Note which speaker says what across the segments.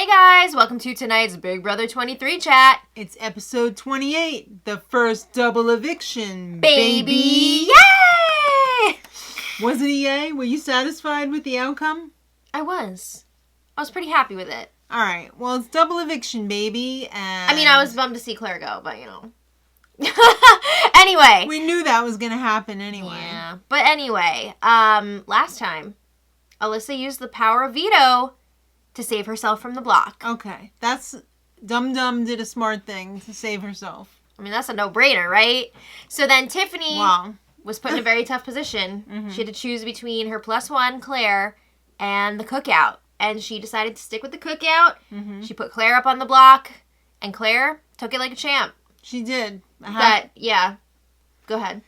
Speaker 1: Hey guys, welcome to tonight's Big Brother 23 chat.
Speaker 2: It's episode 28, the first double eviction.
Speaker 1: Baby! Yay!
Speaker 2: Was it a yay? Were you satisfied with the outcome?
Speaker 1: I was pretty happy with it.
Speaker 2: Alright, well, it's double eviction, baby, and...
Speaker 1: I mean, I was bummed to see Claire go, but you know. Anyway.
Speaker 2: We knew that was gonna happen anyway.
Speaker 1: Yeah, but anyway, last time, Alyssa used the power of veto to save herself from the block.
Speaker 2: Okay, that's... Dum Dum did a smart thing to save herself.
Speaker 1: I mean, that's a no-brainer, right? So then Tiffany
Speaker 2: Wow.
Speaker 1: was put in a very tough position. Mm-hmm. She had to choose between her +1, Claire, and the Cookout. And she decided to stick with the Cookout. Mm-hmm. She put Claire up on the block, and Claire took it like a champ.
Speaker 2: She did.
Speaker 1: Yeah. Go ahead.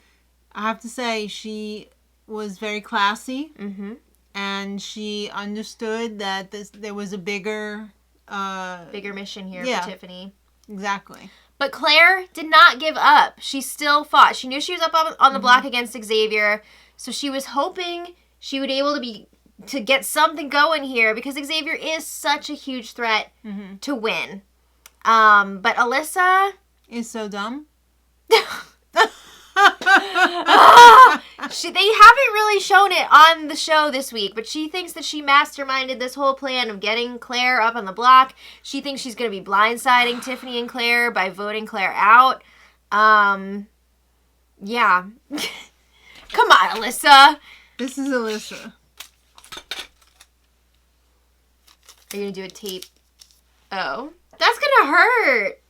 Speaker 2: I have to say, she was very classy.
Speaker 1: Mm-hmm.
Speaker 2: And she understood that there was a bigger
Speaker 1: mission here for Tiffany.
Speaker 2: Exactly.
Speaker 1: But Claire did not give up. She still fought. She knew she was up on the block against Xavier, so she was hoping she would be able to get something going here because Xavier is such a huge threat to win. But Alyssa
Speaker 2: is so dumb.
Speaker 1: They haven't really shown it on the show this week, but she thinks that she masterminded this whole plan of getting Claire up on the block. She thinks she's going to be blindsiding Tiffany and Claire by voting Claire out. Yeah. Come on, Alyssa.
Speaker 2: This is Alyssa.
Speaker 1: Are you going to do a tape? Oh. That's going to hurt.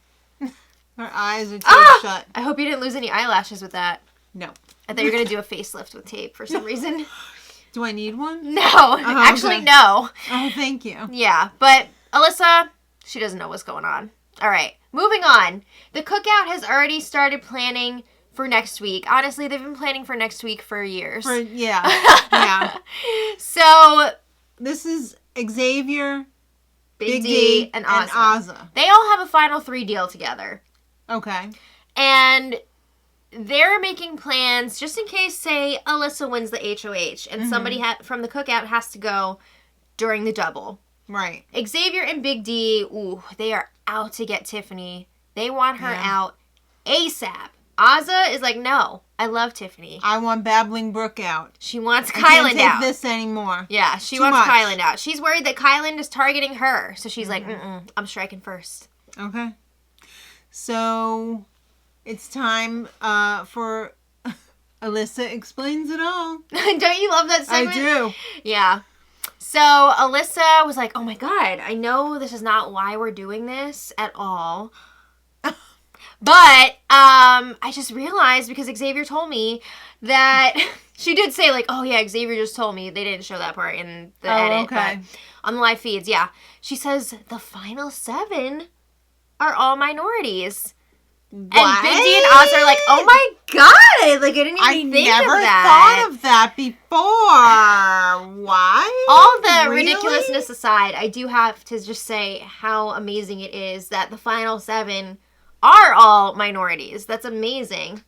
Speaker 2: Her eyes are taped shut.
Speaker 1: I hope you didn't lose any eyelashes with that.
Speaker 2: No.
Speaker 1: I thought you were going to do a facelift with tape for some reason.
Speaker 2: Do I need one?
Speaker 1: No. Actually, no.
Speaker 2: Oh, thank you.
Speaker 1: Yeah, but Alyssa, she doesn't know what's going on. All right, moving on. The Cookout has already started planning for next week. Honestly, they've been planning for next week for years.
Speaker 2: Yeah.
Speaker 1: So,
Speaker 2: this is Xavier,
Speaker 1: Big D, and Ozza. They all have a final 3 deal together.
Speaker 2: Okay.
Speaker 1: And they're making plans just in case, say, Alyssa wins the HOH and somebody from the Cookout has to go during the double.
Speaker 2: Right.
Speaker 1: Xavier and Big D, they are out to get Tiffany. They want her out ASAP. Ozza is like, no, I love Tiffany.
Speaker 2: I want Babbling Brook out.
Speaker 1: She wants Kyland out.
Speaker 2: I can't take this anymore.
Speaker 1: Yeah, she wants Kyland out. She's worried that Kyland is targeting her. So she's like, I'm striking first.
Speaker 2: Okay. So, it's time for Alyssa Explains It All.
Speaker 1: Don't you love that segment?
Speaker 2: I do.
Speaker 1: Yeah. So, Alyssa was like, oh my God, I know this is not why we're doing this at all. But I just realized because Xavier told me that she did say like, oh yeah, Xavier just told me. They didn't show that part in the edit.
Speaker 2: Okay.
Speaker 1: But on the live feeds, yeah. She says the final 7 are all minorities.
Speaker 2: What?
Speaker 1: And Big D and Oz are like, oh my God. Like, I didn't even think of that.
Speaker 2: I never thought of that before. Why?
Speaker 1: All the ridiculousness aside, I do have to just say how amazing it is that the final 7 are all minorities. That's amazing.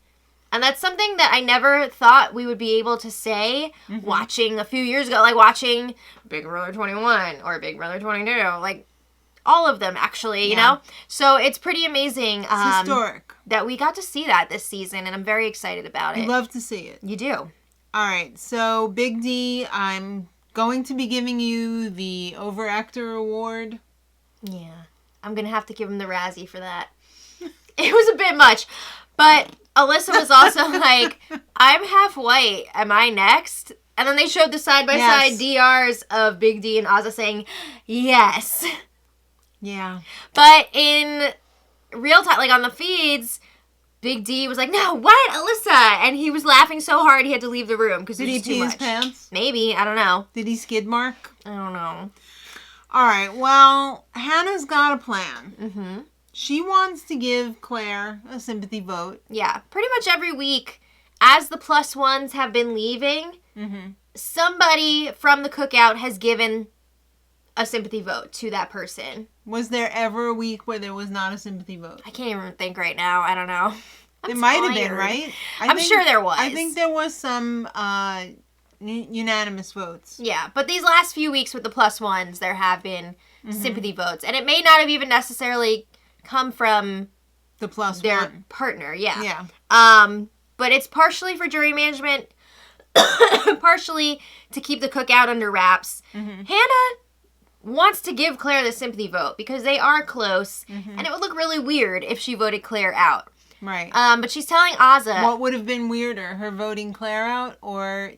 Speaker 1: And that's something that I never thought we would be able to say watching a few years ago, like watching Big Brother 21 or Big Brother 22, like all of them actually, you know? So it's pretty amazing.
Speaker 2: It's historic.
Speaker 1: That we got to see that this season, and I'm very excited about it.
Speaker 2: I love to see it.
Speaker 1: You do.
Speaker 2: All right, so Big D, I'm going to be giving you the Overactor Award.
Speaker 1: Yeah. I'm going to have to give him the Razzie for that. It was a bit much. But Alyssa was also like, I'm half white. Am I next? And then they showed the side-by-side DRs of Big D and Ozza saying, yes.
Speaker 2: Yeah.
Speaker 1: But in real time, like on the feeds, Big D was like, no, what? Alyssa? And he was laughing so hard he had to leave the room because it was too much.
Speaker 2: Did he pee his pants?
Speaker 1: Maybe. I don't know.
Speaker 2: Did he skid mark?
Speaker 1: I don't know.
Speaker 2: All right. Well, Hannah's got a plan.
Speaker 1: Mm-hmm.
Speaker 2: She wants to give Claire a sympathy vote.
Speaker 1: Yeah. Pretty much every week, as the +1s have been leaving, somebody from the Cookout has given a sympathy vote to that person.
Speaker 2: Was there ever a week where there was not a sympathy vote?
Speaker 1: I can't even think right now. I don't know.
Speaker 2: There might have been, right?
Speaker 1: I'm sure there was.
Speaker 2: I think there was some unanimous votes.
Speaker 1: Yeah, but these last few weeks with the +1s, there have been sympathy votes. And it may not have even necessarily come from
Speaker 2: The plus
Speaker 1: their
Speaker 2: one.
Speaker 1: partner. Yeah.
Speaker 2: Yeah.
Speaker 1: But it's partially for jury management, partially to keep the cookout under wraps. Hannah wants to give Claire the sympathy vote because they are close, and it would look really weird if she voted Claire out.
Speaker 2: Right.
Speaker 1: But she's telling Azza...
Speaker 2: What would have been weirder, her voting Claire out or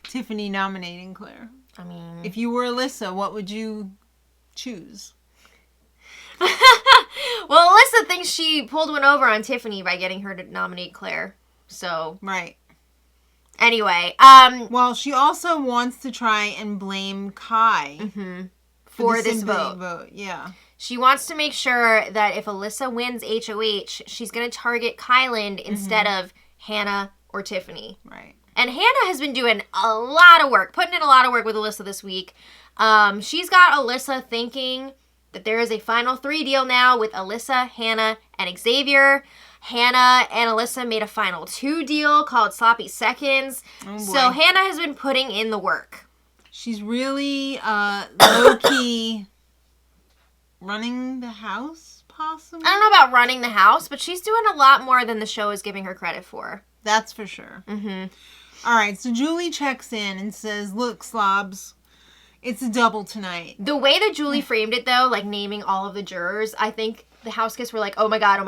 Speaker 2: Tiffany nominating Claire?
Speaker 1: I mean...
Speaker 2: If you were Alyssa, what would you choose?
Speaker 1: Well, Alyssa thinks she pulled one over on Tiffany by getting her to nominate Claire. So...
Speaker 2: Right.
Speaker 1: Anyway,
Speaker 2: well, she also wants to try and blame Kai
Speaker 1: for this vote.
Speaker 2: Yeah.
Speaker 1: She wants to make sure that if Alyssa wins HOH, she's going to target Kyland instead of Hannah or Tiffany.
Speaker 2: Right.
Speaker 1: And Hannah has been doing a lot of work, putting in a lot of work with Alyssa this week. She's got Alyssa thinking that there is a final 3 deal now with Alyssa, Hannah, and Xavier. Hannah and Alyssa made a final 2 deal called Sloppy Seconds.
Speaker 2: Oh,
Speaker 1: so Hannah has been putting in the work.
Speaker 2: She's really low-key running the house, possibly?
Speaker 1: I don't know about running the house, but she's doing a lot more than the show is giving her credit for.
Speaker 2: That's for sure. All right, so Julie checks in and says, look, slobs, it's a double tonight.
Speaker 1: The way that Julie framed it, though, like naming all of the jurors, I think the house guests were like, oh my god,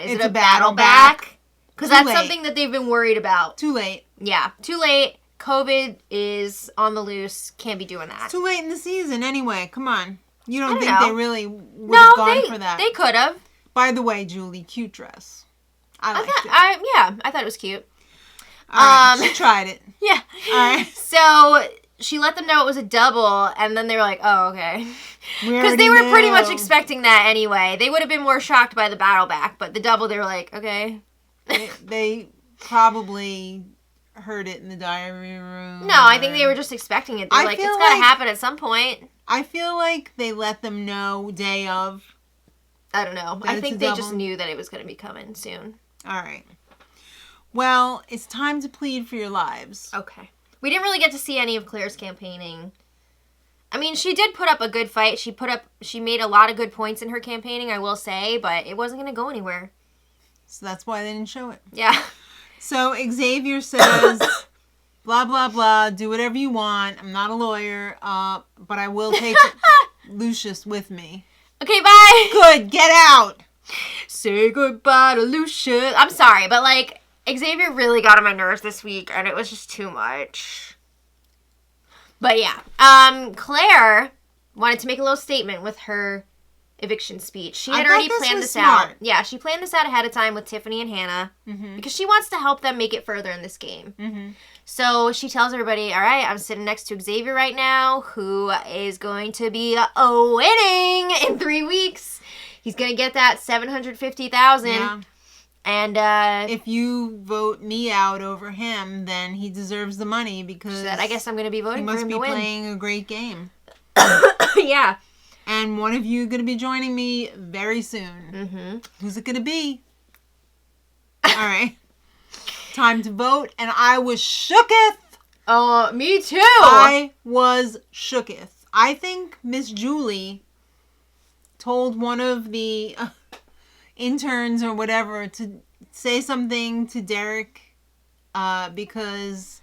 Speaker 1: is it a battle back? Because that's something that they've been worried about.
Speaker 2: Too late.
Speaker 1: Yeah, too late. COVID is on the loose. Can't be doing that.
Speaker 2: It's too late in the season anyway. Come on. You don't think
Speaker 1: know.
Speaker 2: they really would have gone for that?
Speaker 1: They could have.
Speaker 2: By the way, Julie, cute dress. I liked it.
Speaker 1: I thought it was cute.
Speaker 2: All right, she tried it.
Speaker 1: Yeah.
Speaker 2: All right.
Speaker 1: So she let them know it was a double, and then they were like, oh, okay. Because they were pretty much expecting that anyway. They would have been more shocked by the battle back, but the double, they were like, okay.
Speaker 2: They probably heard it in the diary room.
Speaker 1: No, I think they were just expecting it. They're like, it's got to happen at some point.
Speaker 2: I feel like they let them know day of.
Speaker 1: I don't know. I think they just knew that it was going to be coming soon.
Speaker 2: All right. Well, it's time to plead for your lives.
Speaker 1: Okay. We didn't really get to see any of Claire's campaigning. I mean, she did put up a good fight. She made a lot of good points in her campaigning, I will say, but it wasn't going to go anywhere.
Speaker 2: So that's why they didn't show it.
Speaker 1: Yeah.
Speaker 2: So Xavier says, blah, blah, blah, do whatever you want. I'm not a lawyer, but I will take Lucius with me.
Speaker 1: Okay, bye.
Speaker 2: Good, get out.
Speaker 1: Say goodbye to Lucius. I'm sorry, but like, Xavier really got on my nerves this week, and it was just too much. But yeah, Claire wanted to make a little statement with her eviction speech. She had already planned this out. Yeah, she planned this out ahead of time with Tiffany and Hannah because she wants to help them make it further in this game. So she tells everybody, all right, I'm sitting next to Xavier right now, who is going to be winning in 3 weeks. He's going to get that $750,000.
Speaker 2: Yeah.
Speaker 1: And
Speaker 2: if you vote me out over him, then he deserves the money because
Speaker 1: she said, I guess I'm going to be voting for him to win.
Speaker 2: He must be playing a great game.
Speaker 1: Yeah.
Speaker 2: And one of you is going to be joining me very soon. Who's it going to be? All right. Time to vote. And I was shooketh.
Speaker 1: Me too.
Speaker 2: I was shooketh. I think Miss Julie told one of the interns or whatever to say something to Derek because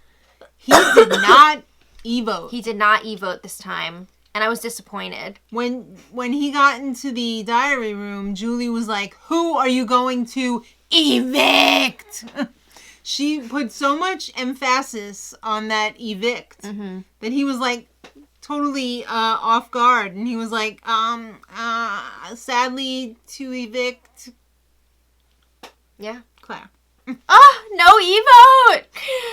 Speaker 2: he did not e-vote.
Speaker 1: He did not e-vote this time. And I was disappointed.
Speaker 2: When he got into the diary room, Julie was like, who are you going to evict? She put so much emphasis on that evict that he was like totally off guard. And he was like, sadly to evict.
Speaker 1: Yeah.
Speaker 2: Claire.
Speaker 1: No e-vote!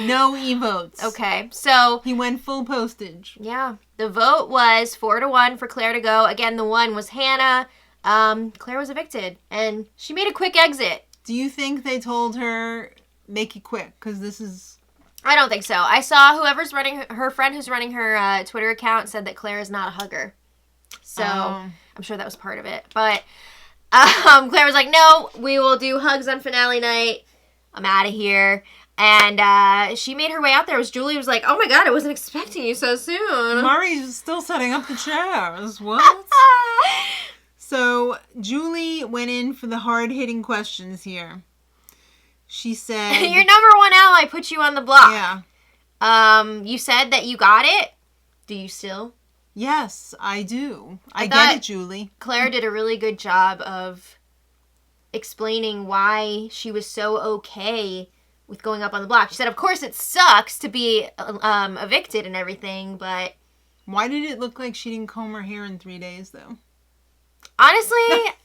Speaker 2: No e-votes.
Speaker 1: Okay, so...
Speaker 2: He went full postage.
Speaker 1: Yeah. The vote was 4-1 for Claire to go. Again, the one was Hannah. Claire was evicted, and she made a quick exit.
Speaker 2: Do you think they told her, make it quick? Because this is...
Speaker 1: I don't think so. I saw whoever's running... Her friend who's running her Twitter account said that Claire is not a hugger. So, I'm sure that was part of it. But Claire was like, no, we will do hugs on finale night. I'm out of here. And she made her way out there. Julie was like, oh my god, I wasn't expecting you so soon.
Speaker 2: Murray's still setting up the chairs. What? So Julie went in for the hard-hitting questions here. She said...
Speaker 1: Your number one ally put you on the block.
Speaker 2: Yeah.
Speaker 1: You said that you got it. Do you still?
Speaker 2: Yes, I do. I get it, Julie.
Speaker 1: Claire did a really good job of explaining why she was so okay with going up on the block. She said, of course it sucks to be evicted and everything, but...
Speaker 2: Why did it look like she didn't comb her hair in 3 days, though?
Speaker 1: Honestly,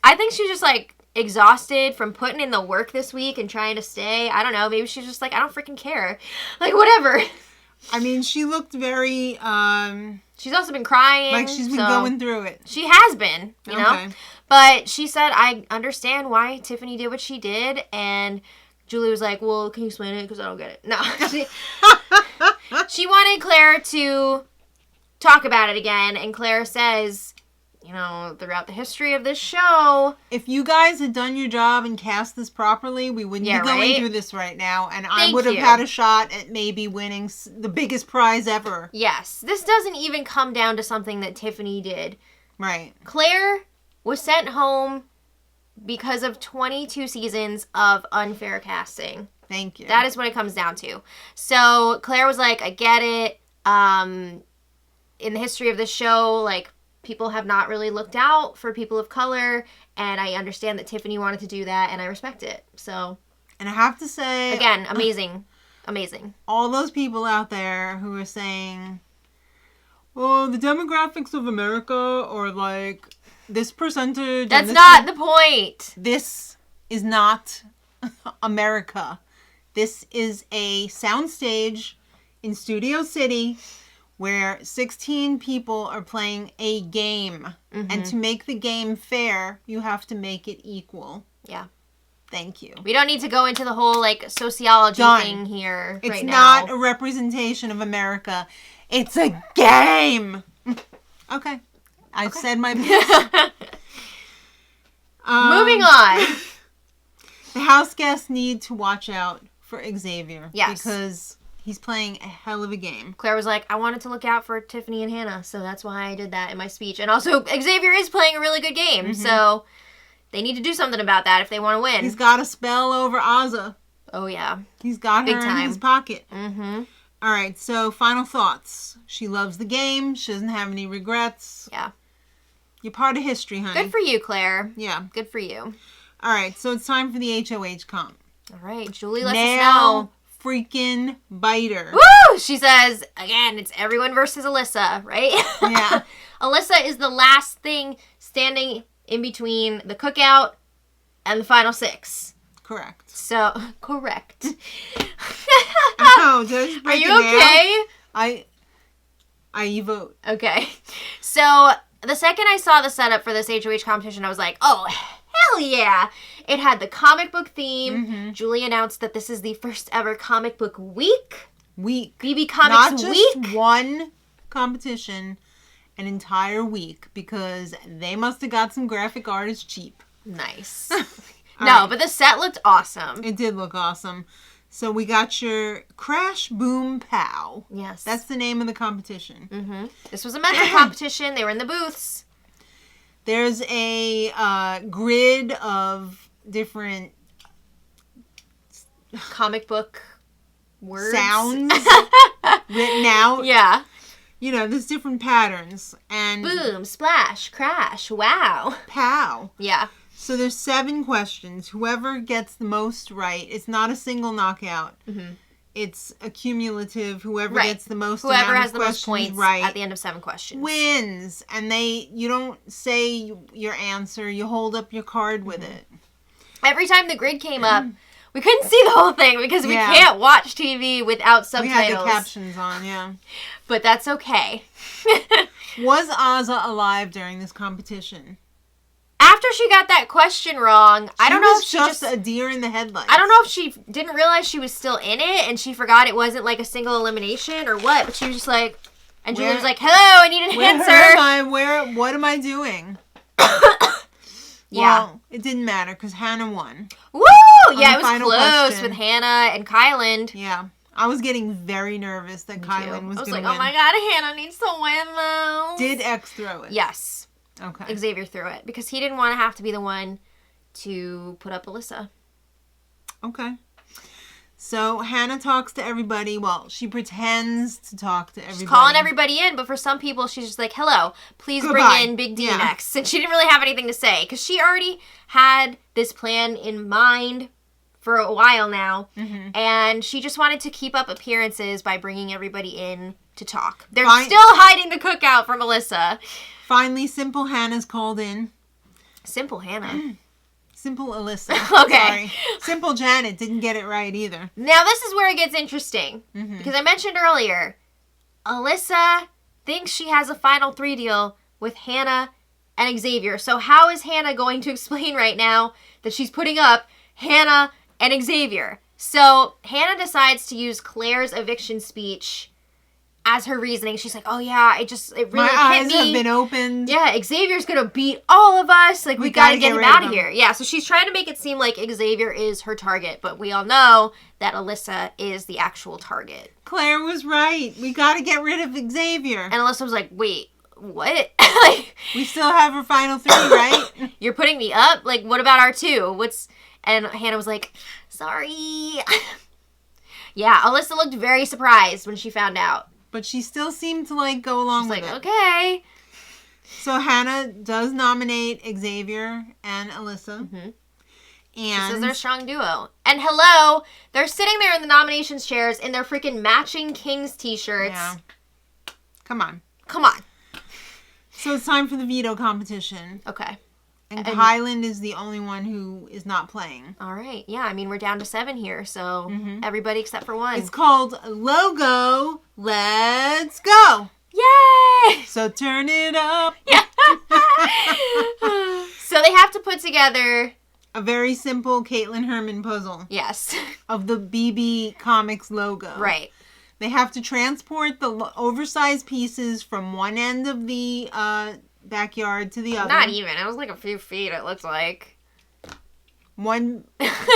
Speaker 1: I think she was just, like, exhausted from putting in the work this week and trying to stay. I don't know. Maybe she's just like, I don't freaking care. Like, whatever.
Speaker 2: I mean, she looked very...
Speaker 1: she's also been crying.
Speaker 2: Like she's been going through it.
Speaker 1: She has been, you know? But she said, I understand why Tiffany did what she did, and Julie was like, well, can you explain it? Because I don't get it. No. She wanted Claire to talk about it again, and Claire says... You know, throughout the history of this show...
Speaker 2: If you guys had done your job and cast this properly, we wouldn't be going through this right now. And I would have had a shot at maybe winning the biggest prize ever.
Speaker 1: Yes. This doesn't even come down to something that Tiffany did.
Speaker 2: Right.
Speaker 1: Claire was sent home because of 22 seasons of unfair casting.
Speaker 2: Thank you.
Speaker 1: That is what it comes down to. So, Claire was like, I get it. In the history of this show, like... People have not really looked out for people of color, and I understand that Tiffany wanted to do that, and I respect it. So,
Speaker 2: and I have to say...
Speaker 1: Again, amazing. Amazing.
Speaker 2: All those people out there who are saying, well, the demographics of America are like this percentage...
Speaker 1: That's not the point.
Speaker 2: This is not America. This is a soundstage in Studio City... where 16 people are playing a game. Mm-hmm. And to make the game fair, you have to make it equal.
Speaker 1: Yeah.
Speaker 2: Thank you.
Speaker 1: We don't need to go into the whole, like, sociology thing here
Speaker 2: right now. It's not a representation of America. It's a game! Okay. I've said my piece.
Speaker 1: Moving on.
Speaker 2: The house guests need to watch out for Xavier.
Speaker 1: Yes.
Speaker 2: Because... he's playing a hell of a game.
Speaker 1: Claire was like, I wanted to look out for Tiffany and Hannah, so that's why I did that in my speech. And also, Xavier is playing a really good game, so they need to do something about that if they want to win.
Speaker 2: He's got a spell over Azza.
Speaker 1: Oh, yeah.
Speaker 2: He's got her in his pocket.
Speaker 1: Mm-hmm.
Speaker 2: All right, so final thoughts. She loves the game. She doesn't have any regrets.
Speaker 1: Yeah.
Speaker 2: You're part of history, honey.
Speaker 1: Good for you, Claire.
Speaker 2: Yeah.
Speaker 1: Good for you.
Speaker 2: All right, so it's time for the HOH comp.
Speaker 1: All right, Julie lets us know.
Speaker 2: Freaking biter.
Speaker 1: Woo! She says, again, it's everyone versus Alyssa, right?
Speaker 2: Yeah.
Speaker 1: Alyssa is the last thing standing in between the cookout and the final six.
Speaker 2: Correct.
Speaker 1: So, correct.
Speaker 2: Oh, did I just break
Speaker 1: Are you okay?
Speaker 2: I vote.
Speaker 1: Okay. So, the second I saw the setup for this HOH competition, I was like, oh, hell yeah. It had the comic book theme. Mm-hmm. Julie announced that this is the first ever comic book week. BB Comics Week.
Speaker 2: Not just one competition, an entire week, because they must have got some graphic artists cheap.
Speaker 1: Nice. No, but the set looked awesome.
Speaker 2: It did look awesome. So we got your Crash Boom Pow.
Speaker 1: Yes.
Speaker 2: That's the name of the competition.
Speaker 1: Mm-hmm. This was a mental competition. They were in the booths.
Speaker 2: There's a grid of different
Speaker 1: comic book words.
Speaker 2: Sounds written out.
Speaker 1: Yeah.
Speaker 2: You know, there's different patterns. And
Speaker 1: boom, splash, crash, wow.
Speaker 2: Pow.
Speaker 1: Yeah.
Speaker 2: So there's 7 questions. Whoever gets the most right, it's not a single knockout. Mm-hmm. It's a cumulative. Whoever gets the most
Speaker 1: Whoever
Speaker 2: amount
Speaker 1: has
Speaker 2: of
Speaker 1: the most points
Speaker 2: right
Speaker 1: at the end of 7 questions
Speaker 2: wins. And you don't say your answer. You hold up your card with it.
Speaker 1: Every time the grid came up, we couldn't see the whole thing because we can't watch TV without subtitles.
Speaker 2: We had the captions on, yeah.
Speaker 1: But that's okay.
Speaker 2: Was Azza alive during this competition?
Speaker 1: After she got that question wrong, I don't know if she
Speaker 2: just a deer in the headlights.
Speaker 1: I don't know if she didn't realize she was still in it and she forgot it wasn't like a single elimination or what, but she was just like, and Julie was like, hello, I need an answer.
Speaker 2: Where am I? What am I doing?
Speaker 1: Yeah.
Speaker 2: Well, it didn't matter because Hannah won.
Speaker 1: Woo! Yeah, it was close with Hannah and Kyland.
Speaker 2: Yeah. I was getting very nervous that Kyland was going to win.
Speaker 1: I was like, oh my god, Hannah needs to win though.
Speaker 2: Did X throw it?
Speaker 1: Yes.
Speaker 2: Okay.
Speaker 1: Xavier threw it because he didn't want to have to be the one to put up Alyssa.
Speaker 2: Okay. So Hannah talks to everybody. Well, she pretends to talk to everybody.
Speaker 1: She's calling everybody in, but for some people, she's just like, hello, please bring in Big D next. And she didn't really have anything to say because she already had this plan in mind for a while now. Mm-hmm. And she just wanted to keep up appearances by bringing everybody in to talk. They're still hiding the cookout from Alyssa.
Speaker 2: Finally, Simple Hannah's called in.
Speaker 1: Simple Hannah.
Speaker 2: Simple Alyssa.
Speaker 1: Okay.
Speaker 2: Sorry. Simple Janet didn't get it right either.
Speaker 1: Now, this is where it gets interesting. Mm-hmm. Because I mentioned earlier, Alyssa thinks she has a final 3 deal with Hannah and Xavier. So how is Hannah going to explain right now that she's putting up Hannah and Xavier? So Hannah decides to use Claire's eviction speech as her reasoning. She's like, oh yeah, it really
Speaker 2: my
Speaker 1: hit
Speaker 2: eyes
Speaker 1: me.
Speaker 2: have been opened.
Speaker 1: Yeah, Xavier's gonna beat all of us. Like, we gotta get him out of here. Yeah, so she's trying to make it seem like Xavier is her target, but we all know that Alyssa is the actual target.
Speaker 2: Claire was right. We gotta get rid of Xavier.
Speaker 1: And Alyssa was like, wait, what?
Speaker 2: Like, we still have her final 3, right?
Speaker 1: You're putting me up? Like, what about our 2? And Hannah was like, sorry. Yeah, Alyssa looked very surprised when she found out.
Speaker 2: But she still seemed to, like, go along with it.
Speaker 1: She's like, okay.
Speaker 2: So Hannah does nominate Xavier and Alyssa. Mm-hmm. And
Speaker 1: she says they're a strong duo. And hello, they're sitting there in the nominations chairs in their freaking matching Kings t-shirts.
Speaker 2: Yeah. Come on. So it's time for the veto competition.
Speaker 1: Okay.
Speaker 2: And Kyland is the only one who is not playing.
Speaker 1: All right. Yeah, I mean, we're down to 7 here, so everybody except for 1.
Speaker 2: It's called Logo Let's Go.
Speaker 1: Yay!
Speaker 2: So turn it up.
Speaker 1: Yeah. So they have to put together
Speaker 2: a very simple Caitlin Herman puzzle.
Speaker 1: Yes.
Speaker 2: Of the BB Comics logo.
Speaker 1: Right.
Speaker 2: They have to transport the oversized pieces from one end of the backyard to the other.
Speaker 1: Not even. It was like a few feet, it looked like.
Speaker 2: One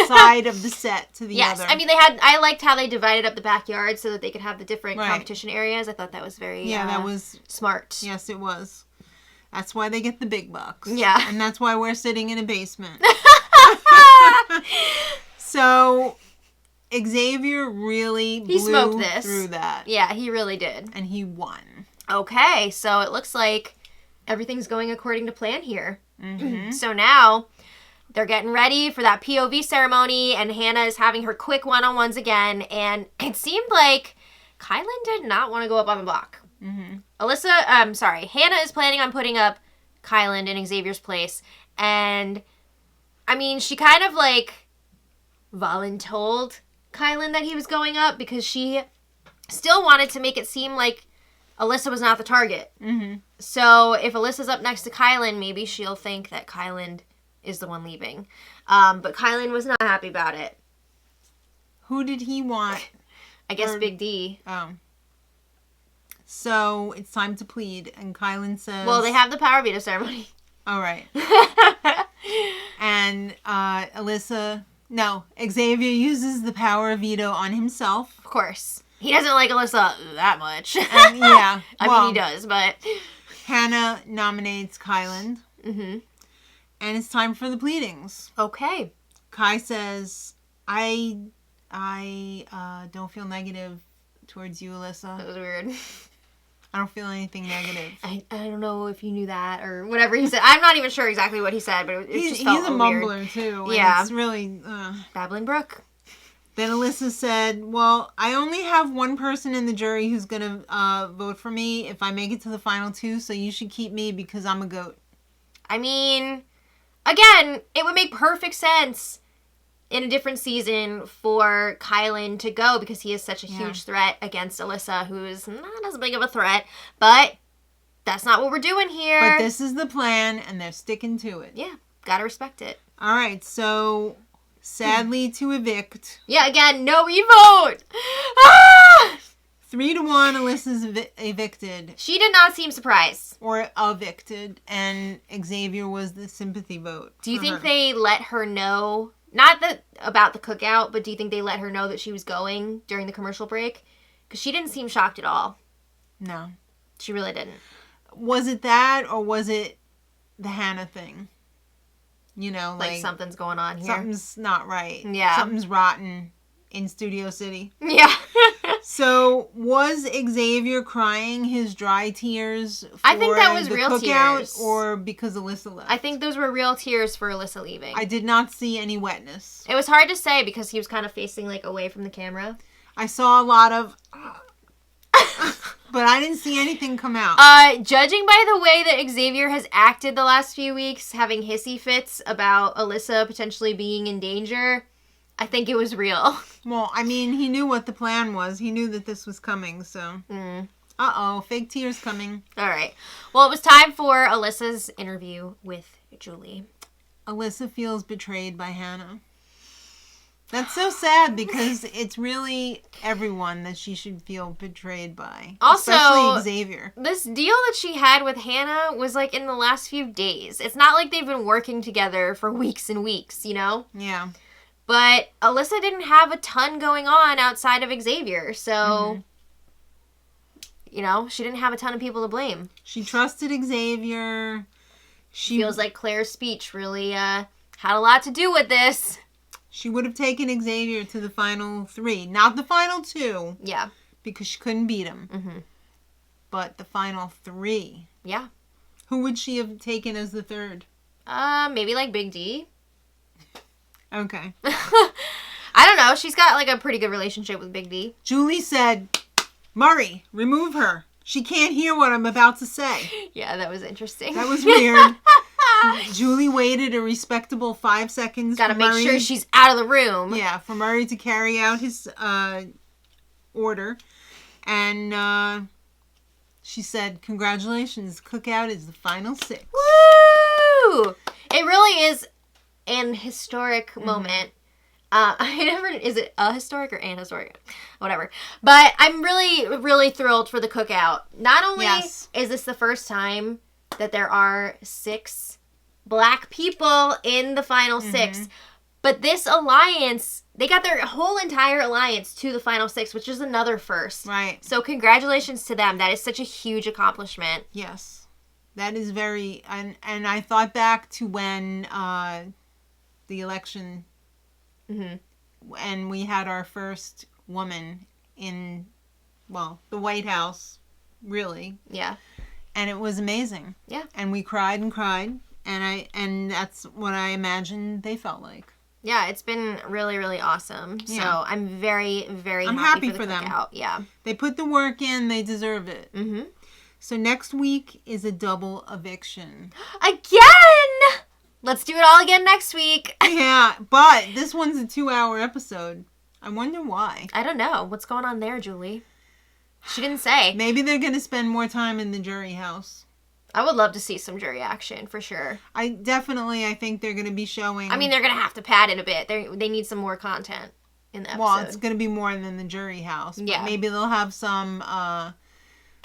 Speaker 2: side of the set to the other.
Speaker 1: Yes. I mean, I liked how they divided up the backyard so that they could have the different competition areas. I thought that was very
Speaker 2: that was
Speaker 1: smart.
Speaker 2: Yes, it was. That's why they get the big bucks.
Speaker 1: Yeah.
Speaker 2: And that's why we're sitting in a basement. So Xavier really blew through that.
Speaker 1: Yeah, he really did.
Speaker 2: And he won.
Speaker 1: Okay, so it looks like everything's going according to plan here. Mm-hmm. So now they're getting ready for that POV ceremony, and Hannah is having her quick one-on-ones again, and it seemed like Kyland did not want to go up on the block. Mm-hmm. Hannah is planning on putting up Kyland in Xavier's place, and I mean, she kind of like voluntold Kyland that he was going up because she still wanted to make it seem like Alyssa was not the target. Mm-hmm. So if Alyssa's up next to Kyland, maybe she'll think that Kyland is the one leaving. But Kyland was not happy about it.
Speaker 2: Who did he want?
Speaker 1: I guess Big D.
Speaker 2: Oh. So it's time to plead, and Kyland says...
Speaker 1: Well, they have the power veto ceremony.
Speaker 2: All right. And Xavier uses the power veto on himself.
Speaker 1: Of course. He doesn't like Alyssa that much.
Speaker 2: Yeah.
Speaker 1: I mean, he does, but...
Speaker 2: Hannah nominates Kyland. Mm-hmm. And it's time for the pleadings.
Speaker 1: Okay.
Speaker 2: Kai says, I don't feel negative towards you, Alyssa.
Speaker 1: That was weird.
Speaker 2: I don't feel anything negative.
Speaker 1: I don't know if you knew that or whatever he said. I'm not even sure exactly what he said, but it just felt
Speaker 2: He's a mumbler, too.
Speaker 1: Yeah.
Speaker 2: It's really...
Speaker 1: Babbling Brook.
Speaker 2: Then Alyssa said, well, I only have one person in the jury who's going to vote for me if I make it to the final 2, so you should keep me because I'm a goat.
Speaker 1: I mean, again, it would make perfect sense in a different season for Kyland to go because he is such a huge threat against Alyssa, who's not as big of a threat, but that's not what we're doing here.
Speaker 2: But this is the plan, and they're sticking to it.
Speaker 1: Yeah, gotta respect it.
Speaker 2: All right, so... Sadly, to evict.
Speaker 1: Yeah, again, no e-vote! Ah!
Speaker 2: 3-1, Alyssa's evicted.
Speaker 1: She did not seem surprised.
Speaker 2: Or evicted, and Xavier was the sympathy vote.
Speaker 1: Do you think they let her know not that about the cookout, but do you think they let her know that she was going during the commercial break? Because she didn't seem shocked at all.
Speaker 2: No.
Speaker 1: She really didn't.
Speaker 2: Was it that, or was it the Hannah thing? You know,
Speaker 1: like something's going on here.
Speaker 2: Something's not right.
Speaker 1: Yeah.
Speaker 2: Something's rotten in Studio City.
Speaker 1: Yeah.
Speaker 2: So, was Xavier crying his dry tears for
Speaker 1: I think that was
Speaker 2: the
Speaker 1: real
Speaker 2: cookout,
Speaker 1: tears.
Speaker 2: or because Alyssa left?
Speaker 1: I think those were real tears for Alyssa leaving.
Speaker 2: I did not see any wetness.
Speaker 1: It was hard to say because he was kind of facing, like, away from the camera.
Speaker 2: I saw a lot of... but I didn't see anything come out.
Speaker 1: Judging by the way that Xavier has acted the last few weeks, having hissy fits about Alyssa potentially being in danger, I think it was real.
Speaker 2: Well, I mean, he knew what the plan was. He knew that this was coming, so... Uh-oh, fake tears coming.
Speaker 1: All right. Well, it was time for Alyssa's interview with Julie.
Speaker 2: Alyssa feels betrayed by Hannah. That's so sad because it's really everyone that she should feel betrayed by.
Speaker 1: Also,
Speaker 2: especially Xavier.
Speaker 1: This deal that she had with Hannah was like in the last few days. It's not like they've been working together for weeks and weeks, you know?
Speaker 2: Yeah.
Speaker 1: But Alyssa didn't have a ton going on outside of Xavier, so, you know, she didn't have a ton of people to blame.
Speaker 2: She trusted Xavier. She
Speaker 1: feels like Claire's speech really had a lot to do with this.
Speaker 2: She would have taken Xavier to the final 3. Not the final 2.
Speaker 1: Yeah.
Speaker 2: Because she couldn't beat him.
Speaker 1: Mm-hmm.
Speaker 2: But the final 3.
Speaker 1: Yeah.
Speaker 2: Who would she have taken as the 3rd?
Speaker 1: Maybe like Big D.
Speaker 2: Okay.
Speaker 1: I don't know. She's got like a pretty good relationship with Big D.
Speaker 2: Julie said, Murray, remove her. She can't hear what I'm about to say.
Speaker 1: Yeah, that was interesting.
Speaker 2: That was weird. Julie waited a respectable 5 seconds.
Speaker 1: Gotta make sure she's out of the room.
Speaker 2: Yeah, for Murray to carry out his order. And she said, congratulations, Cookout is the final 6.
Speaker 1: Woo! It really is an historic moment. Is it a historic or an historic? Whatever. But I'm really, really thrilled for the Cookout. Not only is this the first time that there are 6 Black people in the final 6, but this alliance, they got their whole entire alliance to the final 6, which is another first.
Speaker 2: Right.
Speaker 1: So congratulations to them. That is such a huge accomplishment.
Speaker 2: Yes. That is very, and I thought back to when the election, and we had our first woman in, well, the White House, really.
Speaker 1: Yeah.
Speaker 2: And it was amazing.
Speaker 1: Yeah.
Speaker 2: And we cried and cried, and that's what I imagined they felt like.
Speaker 1: Yeah, it's been really, really awesome.
Speaker 2: Yeah.
Speaker 1: So I'm very, very
Speaker 2: happy
Speaker 1: for the
Speaker 2: them.
Speaker 1: Cookout. Yeah.
Speaker 2: They put the work in, they deserve it.
Speaker 1: Mm-hmm.
Speaker 2: So next week is a double eviction.
Speaker 1: Again! Let's do it all again next week.
Speaker 2: Yeah, but this one's a 2-hour episode. I wonder why.
Speaker 1: I don't know. What's going on there, Julie? She didn't say.
Speaker 2: Maybe they're going to spend more time in the jury house.
Speaker 1: I would love to see some jury action, for sure.
Speaker 2: I think they're going to be showing...
Speaker 1: I mean, they're going to have to pad it a bit. They need some more content in the episode.
Speaker 2: Well, it's going to be more than the jury house. But
Speaker 1: yeah.
Speaker 2: Maybe they'll have some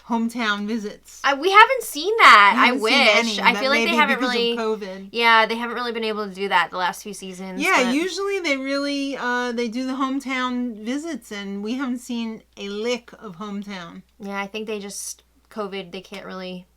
Speaker 2: hometown visits.
Speaker 1: We haven't seen that.
Speaker 2: I wish.
Speaker 1: I feel like they haven't really...
Speaker 2: Of COVID.
Speaker 1: Yeah, they haven't really been able to do that the last few seasons.
Speaker 2: Yeah,
Speaker 1: but...
Speaker 2: usually they really, they do the hometown visits, and we haven't seen a lick of hometown.
Speaker 1: Yeah, I think they just... COVID, they can't really...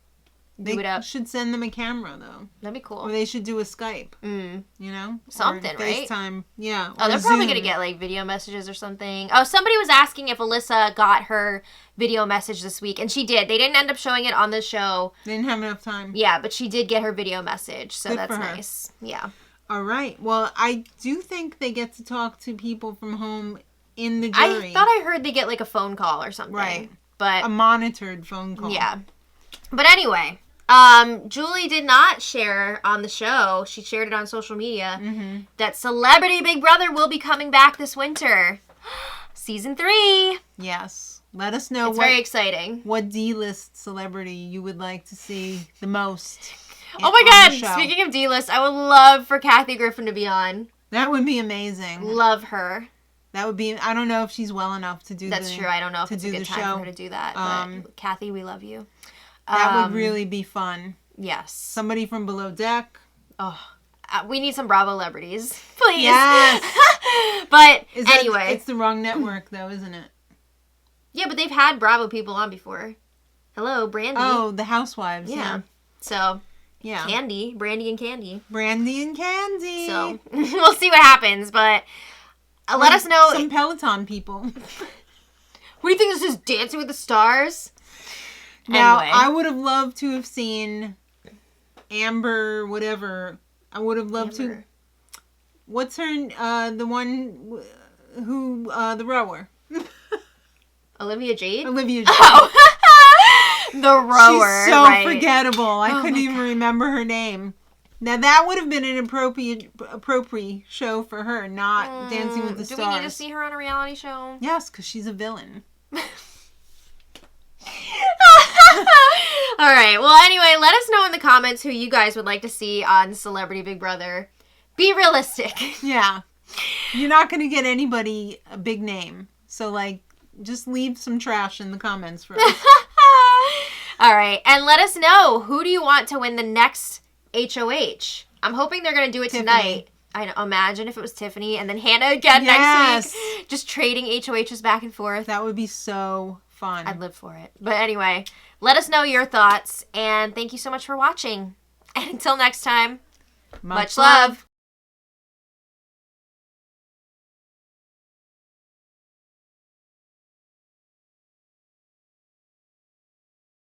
Speaker 2: They should send them a camera, though.
Speaker 1: That'd be cool.
Speaker 2: Or they should do a Skype.
Speaker 1: You
Speaker 2: know?
Speaker 1: Something,
Speaker 2: or
Speaker 1: right?
Speaker 2: FaceTime. Yeah.
Speaker 1: Oh, they're probably going to get, like, video messages or something. Oh, somebody was asking if Alyssa got her video message this week, and she did. They didn't end up showing it on the show.
Speaker 2: They didn't have enough time.
Speaker 1: Yeah, but she did get her video message, so
Speaker 2: Good
Speaker 1: that's
Speaker 2: for her.
Speaker 1: nice. Yeah.
Speaker 2: All right. Well, I do think they get to talk to people from home in the jury.
Speaker 1: I thought I heard they get, like, a phone call or something.
Speaker 2: Right.
Speaker 1: But
Speaker 2: a monitored phone call.
Speaker 1: Yeah. But anyway... Julie did not share on the show, she shared it on social media, that Celebrity Big Brother will be coming back this winter. Season 3.
Speaker 2: Yes. Let us know
Speaker 1: very exciting.
Speaker 2: What D-list celebrity you would like to see the most.
Speaker 1: Oh my god, speaking of D-list, I would love for Kathy Griffin to be on.
Speaker 2: That would be amazing.
Speaker 1: Love her.
Speaker 2: That would be, I don't know if she's well enough to do
Speaker 1: That's true, I don't know if it's a good time for her to do that, but Kathy, we love you.
Speaker 2: That would really be fun.
Speaker 1: Yes.
Speaker 2: Somebody from Below Deck.
Speaker 1: Oh, we need some Bravo celebrities. Please. realities.
Speaker 2: Yes.
Speaker 1: But anyway.
Speaker 2: It's the wrong network, though, isn't it?
Speaker 1: Yeah, but they've had Bravo people on before. Hello, Brandy.
Speaker 2: Oh, the Housewives. Yeah.
Speaker 1: So,
Speaker 2: yeah.
Speaker 1: Candy. Brandy and Candy.
Speaker 2: Brandy and Candy.
Speaker 1: So, we'll see what happens, but let us know.
Speaker 2: Some Peloton people.
Speaker 1: What do you think this is, Dancing with the Stars?
Speaker 2: Now,
Speaker 1: Anyway.
Speaker 2: I would have loved to have seen Amber, whatever. I would have loved to. What's her, the one who, the rower?
Speaker 1: Olivia Jade?
Speaker 2: Olivia Jade.
Speaker 1: Oh. The rower.
Speaker 2: She's so
Speaker 1: right.
Speaker 2: forgettable. I couldn't even remember her name. Now, that would have been an appropriate show for her, not Dancing with the Stars.
Speaker 1: Do we need to see her on a reality show?
Speaker 2: Yes, because she's a villain.
Speaker 1: All right. Well, anyway, let us know in the comments who you guys would like to see on Celebrity Big Brother. Be realistic.
Speaker 2: Yeah. You're not going to get anybody a big name. So, like, just leave some trash in the comments for us.
Speaker 1: All right. And let us know, who do you want to win the next HOH? I'm hoping they're going to do it tonight. I know, imagine if it was Tiffany and then Hannah again next week. Just trading HOHs back and forth.
Speaker 2: That would be so fun.
Speaker 1: I'd live for it. But anyway, let us know your thoughts. And thank you so much for watching. And until next time, much love.